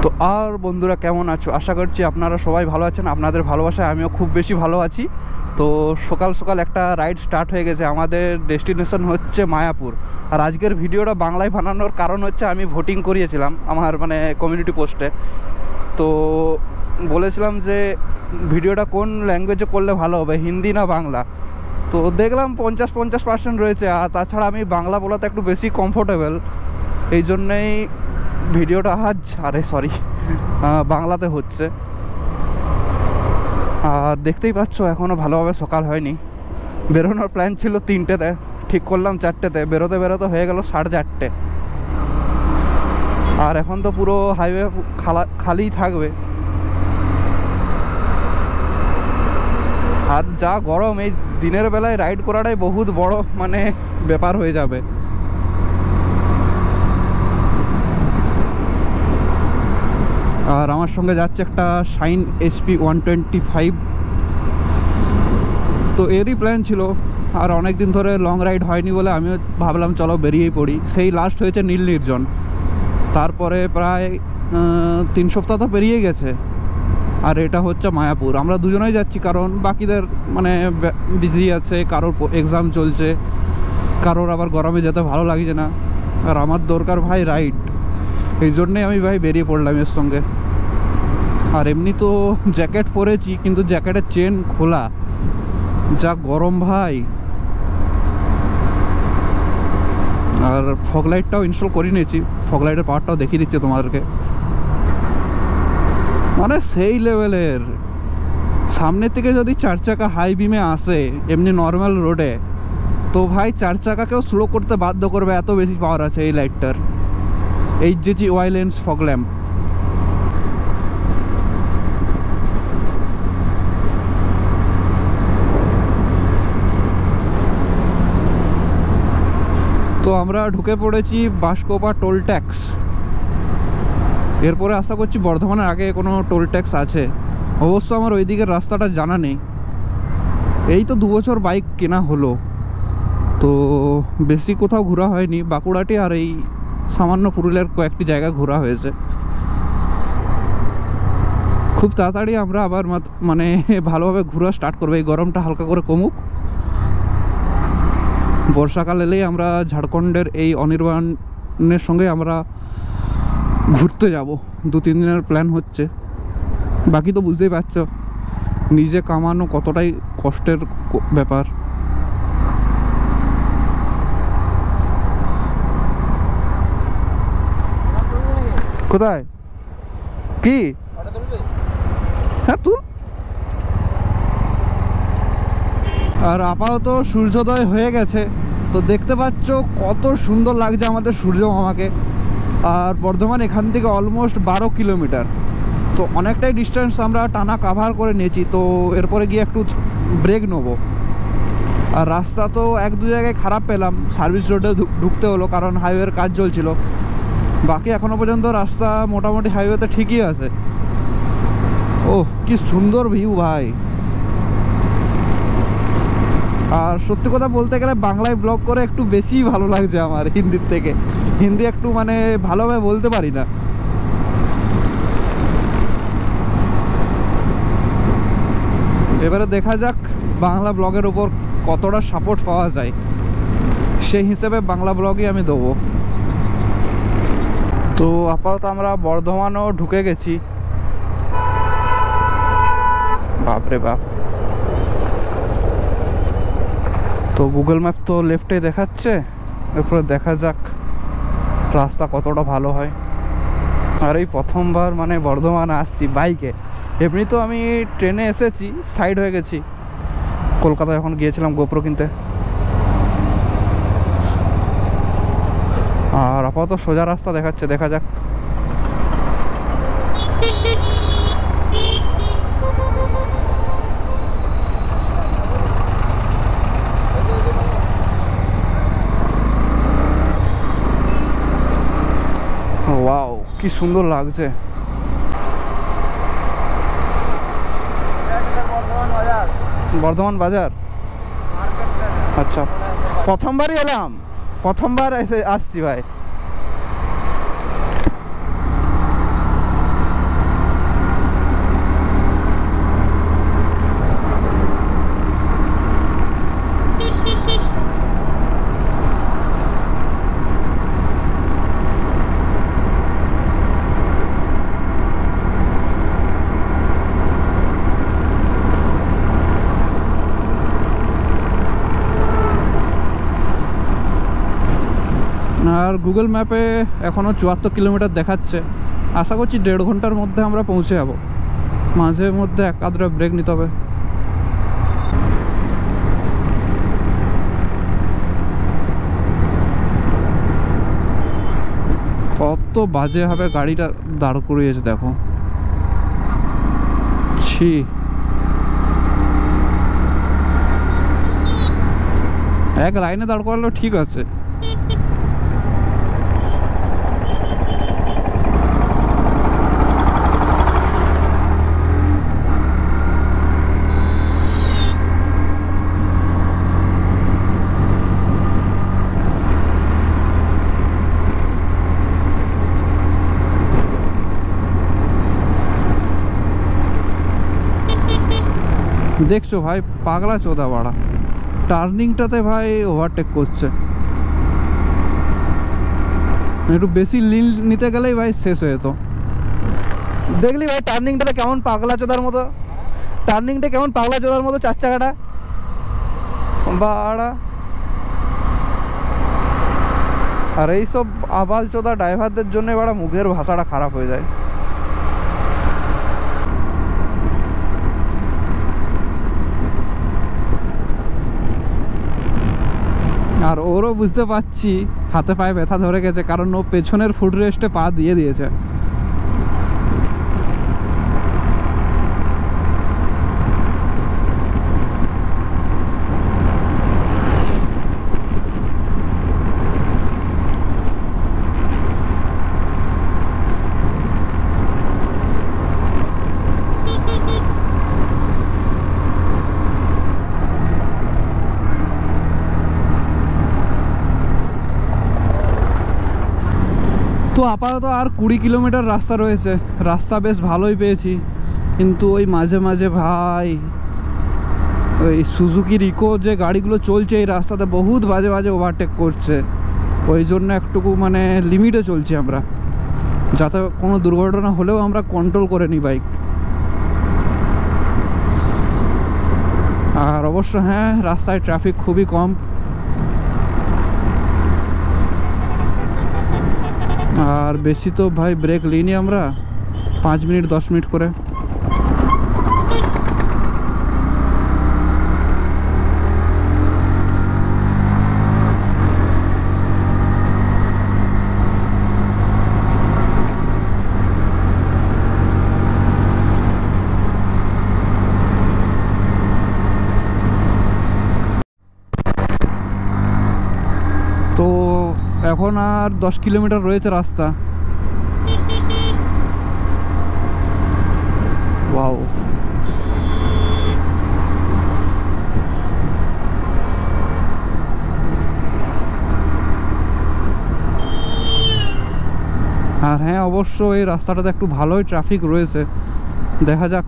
তো আর বন্ধুরা কেমন আছো? আশা করছি আপনারা সবাই ভালো আছেন। আপনাদের ভালোবাসায় আমিও খুব বেশি ভালো আছি। তো সকাল সকাল একটা রাইড স্টার্ট হয়ে গেছে। আমাদের ডেস্টিনেশন হচ্ছে মায়াপুর। আর আজকের ভিডিওটা বাংলায় বানানোর কারণ হচ্ছে আমি ভোটিং করিয়েছিলাম আমার কমিউনিটি পোস্টে। তো বলেছিলাম যে ভিডিওটা কোন ল্যাঙ্গুয়েজে করলে ভালো হবে, হিন্দি না বাংলা। তো দেখলাম 50% রয়েছে। আর তাছাড়া আমি বাংলা বলাতে একটু বেশি কমফোর্টেবল, এই জন্যেই ভিডিওটা বাংলাতে হচ্ছে। আর দেখতেই পাচ্ছ এখনও ভালোভাবে সকাল হয়নি। বেরোনোর প্ল্যান ছিল 3টেতে, ঠিক করলাম 4টেতে। বেরোতে বেরোতে হয়ে গেল 4:30। আর এখন তো পুরো হাইওয়ে খালিই থাকবে। আর যা গরম, এই দিনের বেলায় রাইড করাটাই বহুত বড় ব্যাপার হয়ে যাবে। আর আমার সঙ্গে যাচ্ছে একটা শাইন SP 125। তো এরই প্ল্যান ছিল। আর অনেক দিন ধরে লং রাইড হয়নি বলে আমিও ভাবলাম চলো বেরিয়েই পড়ি। সেই লাস্ট হয়েছে নীল নির্জন, তারপরে প্রায় 3 সপ্তাহ তো পেরিয়ে গেছে। আর এটা হচ্ছে মায়াপুর। আমরা দুজনেই যাচ্ছি, কারণ বাকিদের বিজি আছে, কারোর এক্সাম চলছে, কারোর আবার গরমে যেতে ভালো লাগছে না। আর আমার দরকার ভাই রাইড, এই জন্যেই আমি ভাই বেরিয়ে পড়লাম এর সঙ্গে। আর এমনি তো জ্যাকেট পরেছি, কিন্তু জ্যাকেটের চেন খোলা, যা গরম ভাই। আর ফগ লাইটটাও ইনস্টল করে নিয়েছি, ফগ লাইটের পাওয়ারটাও দেখিয়ে দিচ্ছে তোমাদেরকে। সেই লেভেলের। সামনের থেকে যদি 4 চাকা হাই বিমে আসে এমনি নর্মাল রোডে, তো ভাই 4 চাকাকেও স্লো করতে বাধ্য করবে, এত বেশি পাওয়ার আছে এই লাইটটার। HJG ওয়াইলেন্স ফগ ল্যাম্প। তো আমরা ঢুকে পড়েছি বাঁশকোপা টোল ট্যাক্স। এরপরে আশা করছি বর্ধমানের আগে কোনো টোল ট্যাক্স আছে। অবশ্য আমার ওই দিকের রাস্তাটা জানা নেই। এই তো 2 বছর বাইক কেনা হলো, তো বেশি কোথাও ঘোরা হয়নি। বাঁকুড়াটি আর এই সামান্য পুরুলিয়ার কয়েকটি জায়গা ঘোরা হয়েছে। খুব তাড়াতাড়ি আমরা আবার ভালোভাবে ঘোরা স্টার্ট করবো। এই গরমটা হালকা করে কমুক। বর্ষাকাল এলেই আমরা ঝাড়খণ্ডের এই অনির্বাণের সঙ্গে আমরা ঘুরতে যাব। 2-3 দিনের প্ল্যান হচ্ছে। বাকি তো বুঝতেই পারছো নিজে কামানো কতটাই কষ্টের ব্যাপার। কোথায় কি? হ্যাঁ তুই। আর আপাতত সূর্যোদয় হয়ে গেছে, তো দেখতে পাচ্ছ কত সুন্দর লাগছে আমাদের সূর্য মামাকে। আর বর্ধমান এখান থেকে অলমোস্ট 12 কিলোমিটার, তো অনেকটাই ডিস্টেন্স আমরা টানা কাভার করে নিয়েছি। তো এরপরে গিয়ে একটু ব্রেক নেবো। আর রাস্তা তো 1-2 জায়গায় খারাপ পেলাম, সার্ভিস রোডে ঢুকতে হলো, কারণ হাইওয়ের কাজ চলছিল। বাকি এখনও পর্যন্ত রাস্তা মোটামুটি হাইওয়েতে ঠিকই আছে। ওহ কি সুন্দর ভিউ ভাই। আর সত্যি কথা বলতে গেলে বাংলায় ব্লগ করে একটু বেশিই ভালো লাগছে আমার হিন্দির থেকে। হিন্দি একটু ভালোভাবে বলতে পারি না। এবারে দেখা যাক বাংলা ব্লগের ওপর কতটা সাপোর্ট পাওয়া যায়, সেই হিসেবে বাংলা ব্লগই আমি দেবো। তো আপাতত আমরা বর্ধমানও ঢুকে গেছি। বাপরে বাপ। তো গুগল ম্যাপ তো লেফটে দেখাচ্ছে, এরপরে দেখা যাক রাস্তা কতটা ভালো হয়। আর এই প্রথমবার বর্ধমান আসছি বাইকে। এমনি তো আমি ট্রেনে এসেছি, সাইড হয়ে গেছি। কলকাতায় এখন গিয়েছিলাম গোপ্রো কিনতে। আর আপাতত সোজা রাস্তা দেখাচ্ছে, দেখা যাক। ওয়াও কি সুন্দর লাগছে। বর্ধমান বাজার। আচ্ছা, প্রথমবারই এলাম, প্রথমবার এসে আসছি ভাই। আর গুগল ম্যাপে এখনও 74 কিলোমিটার দেখাচ্ছে। আশা করছি 1.5 ঘন্টার মধ্যে আমরা পৌঁছে যাব। মাঝে মধ্যে এক আধটা ব্রেক নিতে হবে। কত বাজেভাবে গাড়িটা দাঁড় করিয়েছে দেখো, ছি। এক লাইনে দাঁড় করালেও ঠিক আছে। দেখছো ভাই, পাগলা চোদা বাড়া, টার্নিংটাতে ভাই ওভারটেক করছে। একটু বেশি লিল নিতে গেলেই ভাই শেষ হয়ে যেত। দেখলি ভাই টার্নিংটাতে কেমন পাগলা চোদার মতো, টার্নিংটা কেমন পাগলা চোদার মতো 4 চাকাটা বাড়া। আর এইসব আবাল চোদা ড্রাইভারদের জন্য বাড়া মুখের ভাষাটা খারাপ হয়ে যায়। আর ওরও বুঝতে পারছি হাতে পায়ে ব্যথা ধরে গেছে, কারণ ও পেছনের ফুট রেস্টে পা দিয়ে দিয়েছে। তো আপাতত আর 20 কিলোমিটার রাস্তা রয়েছে। রাস্তা বেশ ভালোই পেয়েছি, কিন্তু ওই মাঝে মাঝে ভাই ওই সুজুকি রিকো যে গাড়িগুলো চলছে এই রাস্তাতে বহুত বাজে বাজে ওভারটেক করছে। ওই জন্য একটুকু মানে লিমিটে চলছি আমরা, যাতে কোনো দুর্ঘটনা হলেও আমরা কন্ট্রোল করে নিই বাইক। আর অবশ্য হ্যাঁ, রাস্তায় ট্রাফিক খুবই কম। আর বেশি তো ভাই ব্রেক লিনি আমরা, 5 মিনিট 10 মিনিট করে। তো এখন আর 10 কিলোমিটার রয়েছে রাস্তা। ওয়াও, আর হ্যাঁ অবশ্য এই রাস্তাটাতে একটু ভালোই ট্রাফিক রয়েছে। দেখা যাক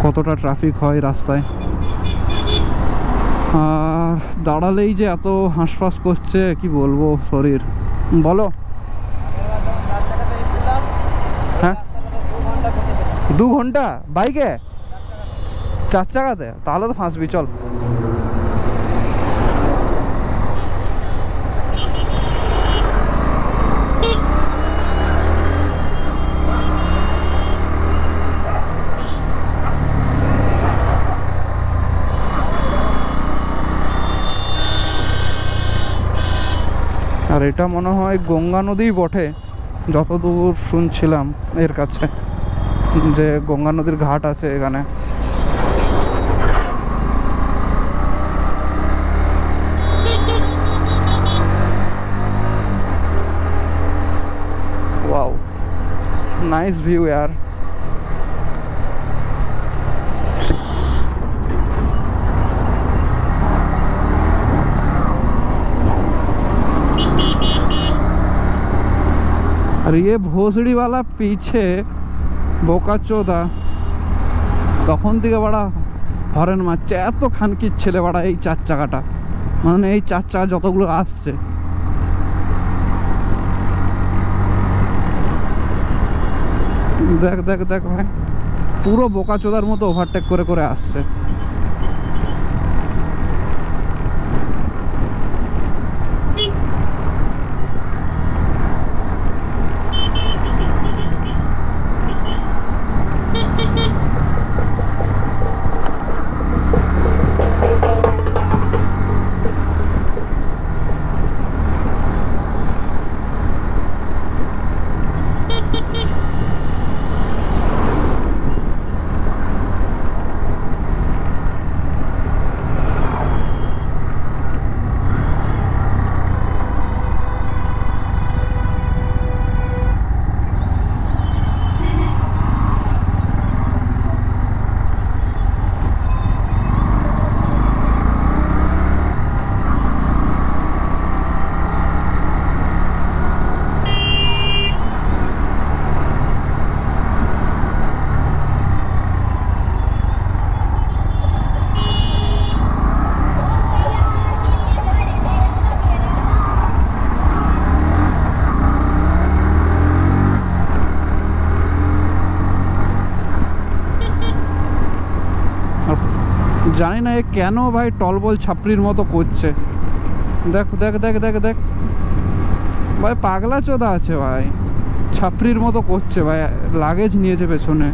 কতটা ট্রাফিক হয় রাস্তায়। আর দাঁড়ালেই যে এত হাঁসফাঁস করছে কি বলবো শরীর। বলো। হ্যাঁ 2 ঘন্টা বাইকে 4 চাকাতে? তাহলে তো ফাঁসবি, চল। আর এটা মনে হয় গঙ্গা নদীই বটে, যতদূর শুনছিলাম এর কাছে যে গঙ্গা নদীর ঘাট আছে এখানে। ওয়াও, নাইস ভিউ यार। और ये भोसड़ी वाला पीछे বোকাচোদা তখন থেকে বাড়া হরেন মারছে। এত খানকির ছেলে বাড়া এই 4 চাকাটা, মানে এই 4 চাকা যতগুলো আসছে। দেখ দেখ দেখ ভাই, পুরো বোকাচোদার মতো ওভারটেক করে করে আসছে। জানি না এ কেন ভাই টলবল ছাপড়ির মতো করছে। দেখ দেখ দেখ দেখ দেখ ভাই, পাগলা চোদা আছে ভাই, ছাপড়ির মতো করছে ভাই, লাগেজ নিয়েছে পেছনে।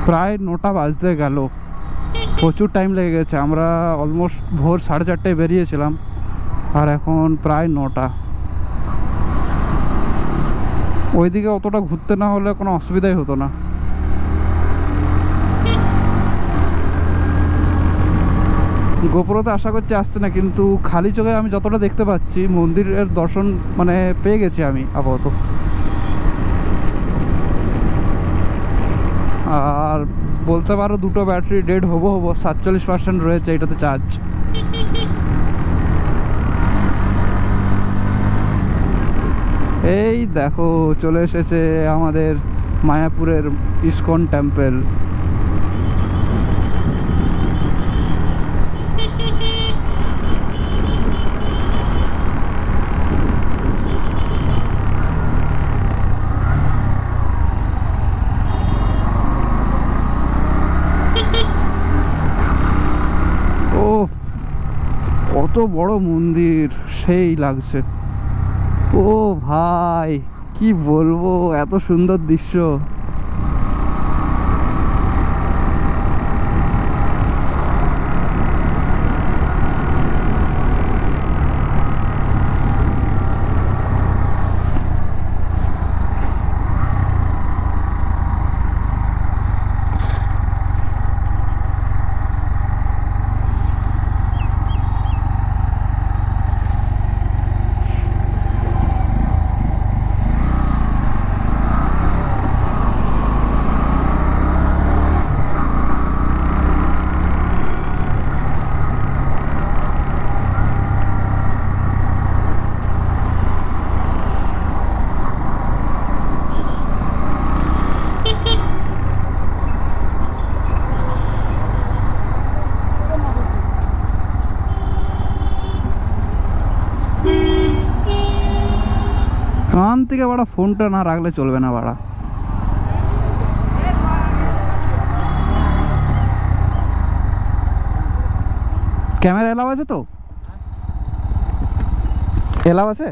প্রায় 9টা বাজতে গেল, প্রচুর টাইম লেগে গেছে। আমরা অলমোস্ট ভোর 4:30টায় বেরিয়েছিলাম, আর এখন প্রায় 9টা। ওইদিকে অতটা ঘুরতে না হলে কোনো অসুবিধাই হতো না। গোপুরতে আশা করছি আসছে না, কিন্তু খালি চোখে আমি যতটা দেখতে পাচ্ছি মন্দিরের দর্শন মানে পেয়ে গেছি আমি আপাতত। আর বলতে পারো দুটো ব্যাটারি ডেড হবো 47% রয়েছে এটাতে চার্জ। এই দেখো চলে এসেছে আমাদের মায়াপুরের ইসকন টেম্পল। ও কত বড় মন্দির, সেই লাগছে। ও ভাই কি বলবো, এত সুন্দর দৃশ্য। কান থেকে বাড়া ফোনটা না রাখলে চলবে না বাড়া। ক্যামেরা এলাও আছে তো? এলাও আছে?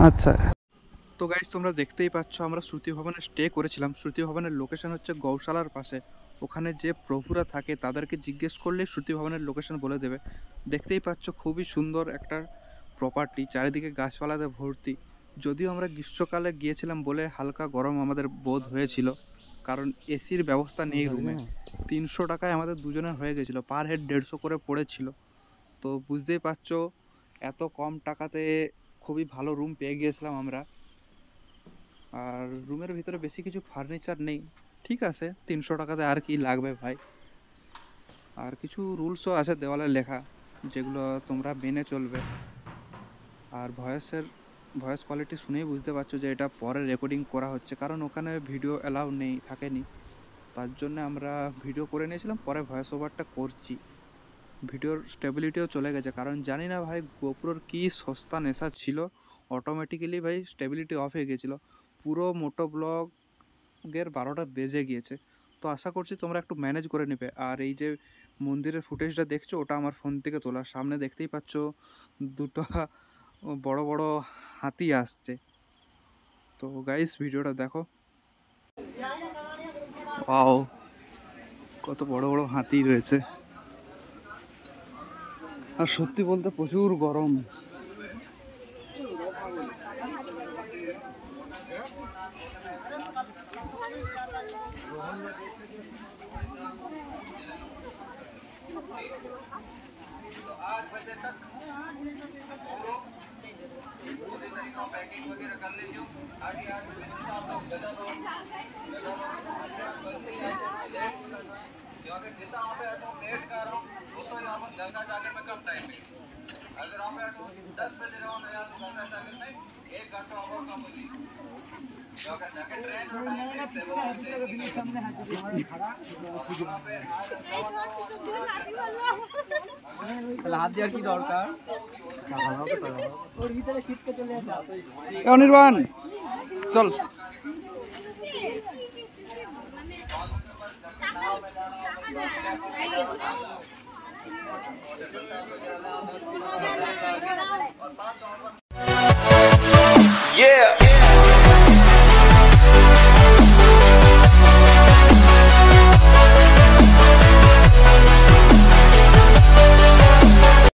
আচ্ছা। তো গাইস তোমরা দেখতেই পাচ্ছ আমরা শ্রুতি ভবনে স্টে করেছিলাম। শ্রুতি ভবনের লোকেশন হচ্ছে গৌশালার পাশে। ওখানে যে প্রভুরা থাকে তাদেরকে জিজ্ঞেস করলে শ্রুতি ভবনের লোকেশন বলে দেবে। দেখতেই পাচ্ছ খুবই সুন্দর একটা প্রপার্টি, চারিদিকে গাছপালাতে ভর্তি। যদিও আমরা গ্রীষ্মকালে গিয়েছিলাম বলে হালকা গরম আমাদের বোধ হয়েছিল, কারণ এসির ব্যবস্থা নেই রুমে। 300 টাকায় আমাদের দুজনের হয়ে গেছিলো, পার হেড 150 করে পড়েছিল। তো বুঝতেই পারছো এত কম টাকাতে খুবই ভালো রুম পেয়ে গিয়েছিলাম আমরা। আর রুমের ভিতরে বেশি কিছু ফার্নিচার নেই, ঠিক আছে 300 টাকাতে আর কি লাগবে ভাই। আর কিছু রুলসও আছে দেওয়ালে লেখা, যেগুলো তোমরা মেনে চলবে। আর ভয়েস কোয়ালিটি শুনেই বুঝতে পারছো যে এটা পরে রেকর্ডিং করা হচ্ছে, কারণ ওখানে ভিডিও অ্যালাউ নেই, থাকেনি। তার জন্য আমরা ভিডিও করে নিয়েছিলাম, পরে ভয়েস ওভারটা করছি। ভিডিওর স্টেবিলিটিও চলে গেছে, কারণ জানি না ভাই গোপ্রোর কী সস্তা নেশা ছিল, অটোমেটিক্যালি ভাই স্টেবিলিটি অফ হয়ে গিয়েছিলো। পুরো মোটো ব্লগের 12টা বেজে গিয়েছে। তো আশা করছি তোমরা একটু ম্যানেজ করে নেবে। আর এই যে মন্দিরের ফুটেজটা দেখছো, ওটা আমার ফোন থেকে তোলা। সামনে দেখতেই পাচ্ছ দুটো বড় বড় হাতি আসছে। তো গাইস ভিডিওটা দেখো। ওয়াও, কত বড় বড় হাতি রয়েছে। আর সত্যি বলতে প্রচুর গরম। जितना आप लेट कर रहा हूँ वो तो यहाँ पर गंगा सागर में कम टाइम है। अगर आप 10 बजे रहो ना तो गंगा सागर में 1 घंटा और कम होगी। হাত দেওয়ার কি দরকার? অনির্বাণ চল।